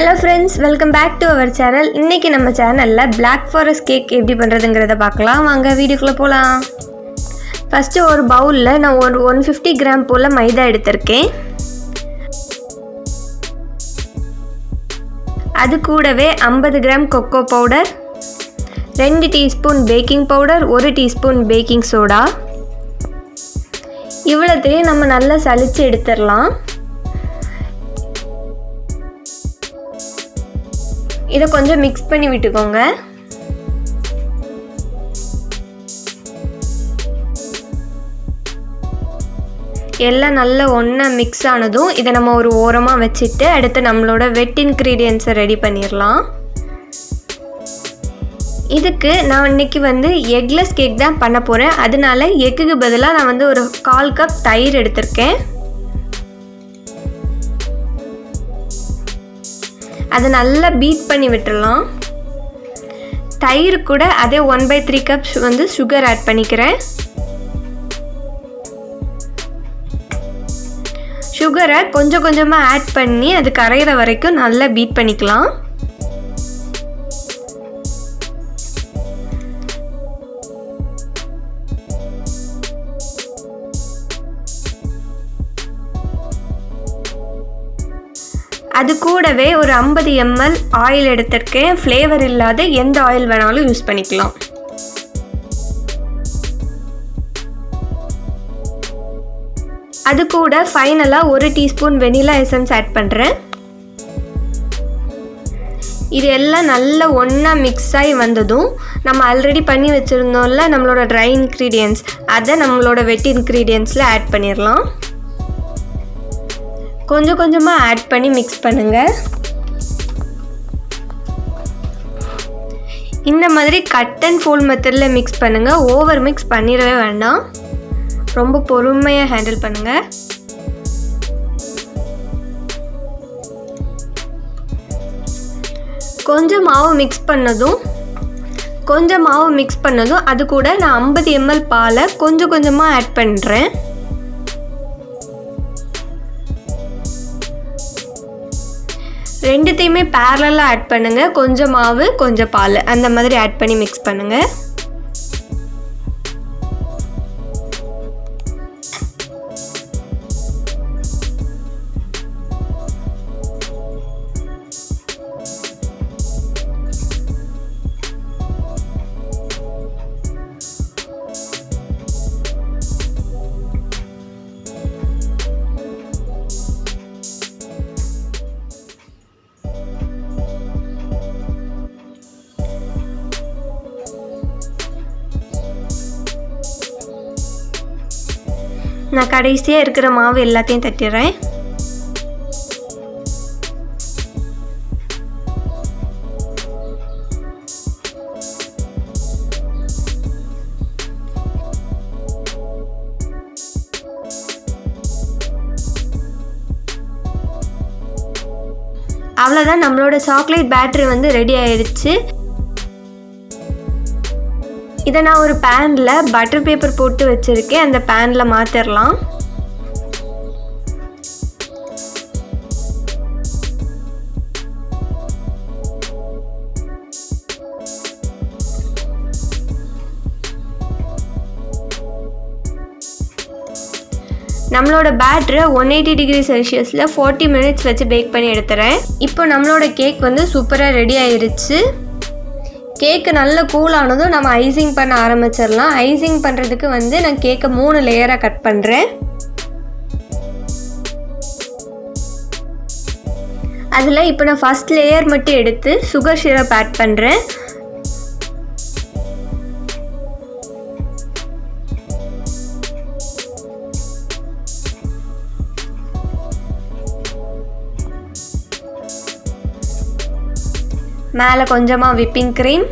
Hello friends, welcome back to our channel. இன்னைக்கு நம்ம சேனல்ல Black Forest cake எப்படி பண்றதுங்கறத பார்க்கலாம். வாங்க வீடியோக்குள்ள போலாம். ஃபர்ஸ்ட் ஒரு பவுல்ல நான் ஒரு 150 கிராம் போல மைதா எடுத்துர்க்கேன். அது கூடவே 50 gram cocoa powder, 2 teaspoon baking powder, 1 teaspoon baking soda. இவ்வளத்தையும் நம்ம நல்லா சலிச்சு எடுத்துறலாம். இத கொஞ்சம் mix பண்ணி விட்டுக்கோங்க. எல்லாம் நல்லா ஒண்ணா mix ஆனதும் இத நம்ம ஒரு ஓரமா வச்சிட்டு அடுத்து நம்மளோட வெட் ingredients ரெடி பண்ணிரலாம். இதுக்கு நான் இன்னைக்கு eggless cake தான் பண்ண போறேன். அதனால எக்குக்கு பதிலா நான் ஒரு 1/4 கப் தயிர் எடுத்துர்க்கேன். அதை நல்லா பீட் பண்ணி விட்டுறலாம். தயிர் கூட அதே 1/3 கப்ஸ் சுகர் ஆட் பண்ணிக்கிறேன். சுகரை கொஞ்சம் கொஞ்சமா ஆட் பண்ணி அது கரையிற வரைக்கும் நல்லா பீட் பண்ணிக்கலாம். அது கூடவே ஒரு 50 ml ஆயில் எடுத்துர்க்கேன். ஃப்ளேவர் இல்லாத எந்த ஆயில் வேணாலும் யூஸ் பண்ணிக்கலாம். அது கூட ஃபைனலா 1 டீஸ்பூன் வெனிலா எசன்ஸ் ஆட் பண்றேன். இது எல்லாம் நல்லா ஒண்ணா mix ஆகி வந்ததும் நம்ம ஆல்ரெடி பண்ணி வச்சிருந்தோம்ல நம்மளோட dry ingredients அத நம்மளோட wet ingredientsல ஆட் பண்ணிரலாம். கொஞ்சம் கொஞ்சமா ஆட் பண்ணி mix பண்ணுங்க. இந்த மாதிரி கட் அண்ட் ஃபோல்ட் மெத்தட்ல mix பண்ணுங்க. ஓவர் mix பண்ணிரவே வேண்டாம். ரொம்ப பொறுமையா ஹேண்டில் பண்ணுங்க. கொஞ்சம் மாவு mix பண்ணதும் அது கூட நான் 50 ml பாலை கொஞ்சம் கொஞ்சமா ஆட் பண்றேன். ரெண்டுத்தையுமே parallel-ஆ ஆட் பண்ணுங்க. கொஞ்சம் மாவு கொஞ்சம் பால் அந்த மாதிரி ஆட் பண்ணி mix பண்ணுங்க. நான் கடைசியா இருக்கிற மாவு எல்லாத்தையும் தட்டிறேன். அவ்வளவுதான், நம்மளோட சாக்லேட் பேட்டரி ரெடி ஆயிடுச்சு. இதை நான் ஒரு பேன்ல பட்டர் பேப்பர் போட்டு வச்சிருக்கேன். அந்த பேன்ல மாத்திரலாம். நம்மளோட பேட்டரை 180 டிகிரி செல்சியஸ்ல 40 மினிட்ஸ் வச்சு பேக் பண்ணி எடுத்துறேன். இப்போ நம்மளோட கேக் சூப்பரா ரெடி ஆயிருச்சு. கேக் நல்லா கூல் ஆனதும் நம்ம ஐசிங் பண்ண ஆரம்பிச்சிடலாம். ஐசிங் பண்ணுறதுக்கு நான் கேக்கை 3 லேயராக கட் பண்ணுறேன். அதில் இப்போ நான் ஃபர்ஸ்ட் லேயர் மட்டும் எடுத்து சுகர் சிரப் ஆட் பண்ணுறேன். மேலே கொஞ்சமாக விப்பிங் க்ரீம்,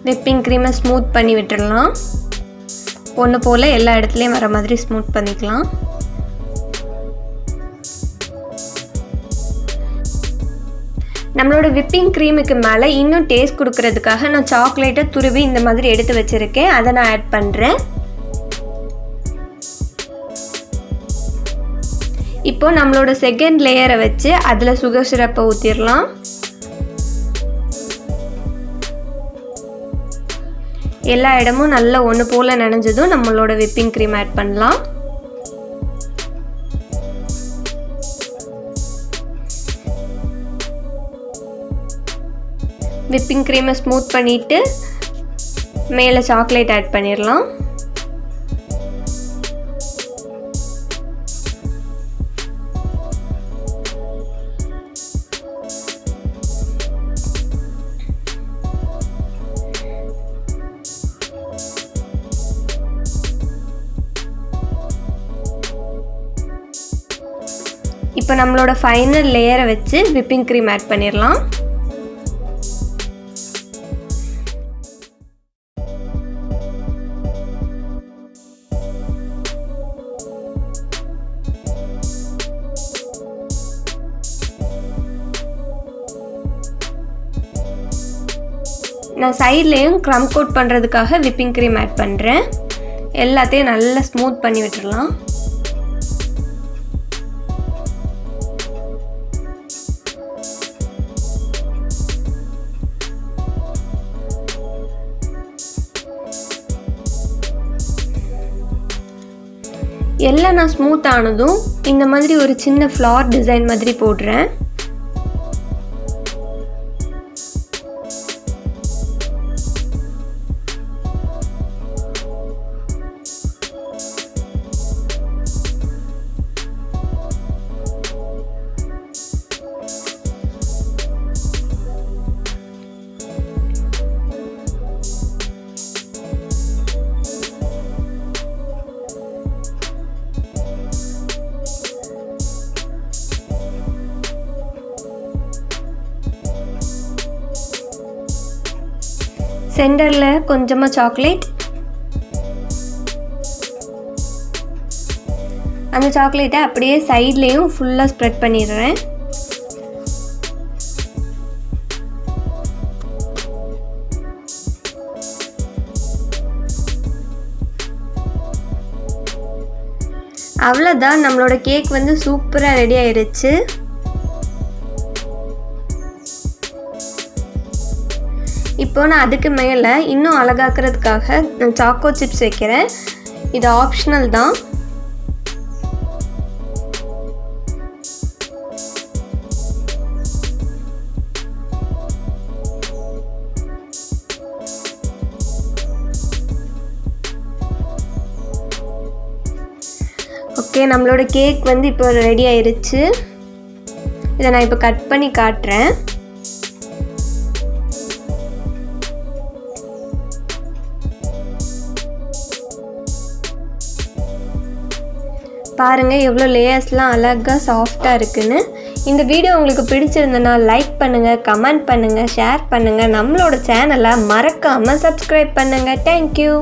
விப்பிங் க்ரீமை ஸ்மூத் பண்ணி விட்டுடலாம். ஒன்று போல் எல்லா இடத்துலையும் வர மாதிரி ஸ்மூத் பண்ணிக்கலாம். நம்மளோட விப்பிங் க்ரீமுக்கு மேலே இன்னும் டேஸ்ட் கொடுக்கறதுக்காக நான் சாக்லேட்டை துருவி இந்த மாதிரி எடுத்து வச்சுருக்கேன். அதை நான் ஆட் பண்ணுறேன். இப்போ நம்மளோட செகண்ட் லேயரை வச்சு அதில் சுகர் சிரப்பை ஊற்றிடலாம். எல்லா இடமும் நல்லா ஒன்று போல் நனைஞ்சதும் நம்மளோட விப்பிங் க்ரீம் ஆட் பண்ணலாம். விப்பிங் க்ரீமை ஸ்மூத் பண்ணிவிட்டு மேலே சாக்லேட் ஆட் பண்ணிடலாம். இப்போ நம்மளோட ஃபைனல் லேயரை வச்சு விப்பிங் க்ரீம் ஆட் பண்ணிடலாம். நான் சைட்லேயும் க்ரம் கோட் பண்ணுறதுக்காக விப்பிங் க்ரீம் ஆட் பண்ணுறேன். எல்லாத்தையும் நல்லா ஸ்மூத் பண்ணி விட்டுடலாம். எல்லாம் நான் ஸ்மூத் ஆனதும் இந்த மாதிரி ஒரு சின்ன ஃப்ளவர் டிசைன் மாதிரி போடுறேன். சென்டரில் கொஞ்சமாக சாக்லேட், அந்த சாக்லேட்டை அப்படியே சைட்லேயும் ஃபுல்லாக ஸ்ப்ரெட் பண்ணிடுறேன். அவ்வளோதான், நம்மளோட கேக் வந்து சூப்பராக ரெடி ஆயிடுச்சு. இப்போ நான் அதுக்கு மேலே இன்னும் அழகாக்கிறதுக்காக சாக்கோ சிப்ஸ் வைக்கிறேன். இது ஆப்ஷனல் தான். ஓகே, நம்மளோட கேக் வந்து இப்போ ரெடி ஆயிடுச்சு. இதை நான் இப்போ கட் பண்ணி காட்டுறேன். பாருங்கள் எவ்வளோ லேயர்ஸ்லாம் அழகாக சாஃப்டாக இருக்குன்னு. இந்த வீடியோ உங்களுக்கு பிடிச்சிருந்தனா லைக் பண்ணுங்கள், கமெண்ட் பண்ணுங்கள், ஷேர் பண்ணுங்கள். நம்மளோட சேனலை மறக்காமல் சப்ஸ்கிரைப் பண்ணுங்கள். தேங்க்யூ.